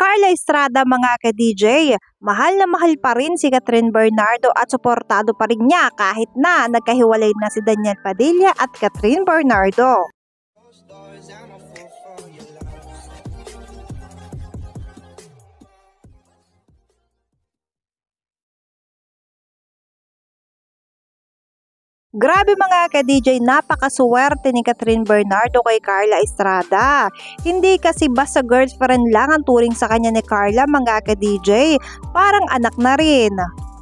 Carla Estrada mga ka-DJ, mahal na mahal pa rin si Kathryn Bernardo at suportado pa rin niya kahit na nagkahiwalay na si Daniel Padilla at Kathryn Bernardo. Grabe mga ka-DJ, napakaswerte ni Kathryn Bernardo kay Carla Estrada. Hindi kasi basta girlfriend lang ang turing sa kanya ni Carla mga ka-DJ, parang anak na rin.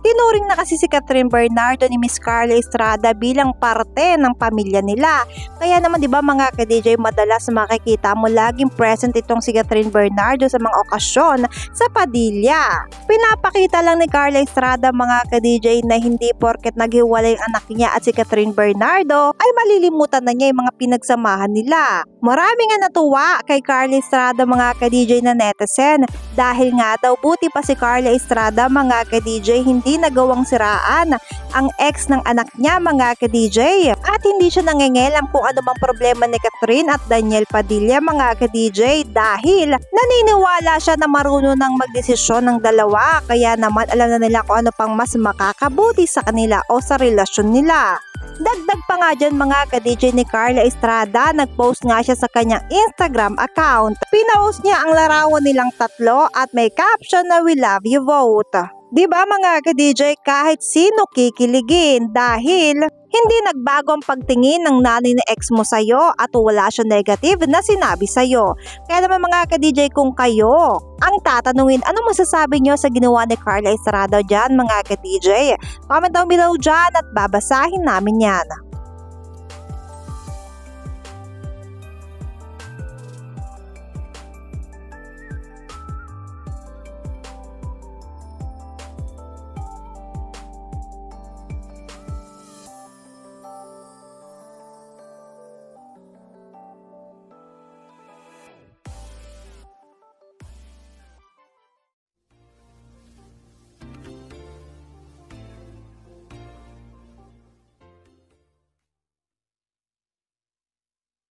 Tinuring na kasi si Kathryn Bernardo ni Miss Carla Estrada bilang parte ng pamilya nila. Kaya naman 'di ba mga ka-DJ, madalas makikita mo laging present itong si Kathryn Bernardo sa mga okasyon sa Padilla. Pinapakita lang ni Carla Estrada mga ka-DJ na hindi porket naghiwalay ang anak niya at si Kathryn Bernardo ay malilimutan na niya yung mga pinagsamahan nila. Marami nga natuwa kay Carla Estrada mga ka-DJ na netizen dahil nga daw buti pa si Carla Estrada mga ka-DJ hindi nagawang siraan ang ex ng anak niya mga ka-DJ at hindi siya nangingialam kung ano mang problema ni Kathryn at Daniel Padilla mga ka-DJ dahil naniniwala siya na marunong ng magdesisyon ng dalawa, kaya naman alam na nila kung ano pang mas makakabuti sa kanila o sa relasyon nila. Dagdag pa nga dyan mga ka-DJ ni Carla Estrada, nagpost nga siya sa kanyang Instagram account. Pinost niya ang larawan nilang tatlo at may caption na "We love you vote". Diba mga ka-DJ, kahit sino kikiligin dahil hindi nagbago ang pagtingin ng nanay na ex mo sa'yo at wala siya negative na sinabi sa'yo. Kaya naman mga ka-DJ, kung kayo ang tatanungin, ano masasabi nyo sa ginawa ni Carla Estrada dyan mga ka-DJ? Comment down below dyan at babasahin namin yan.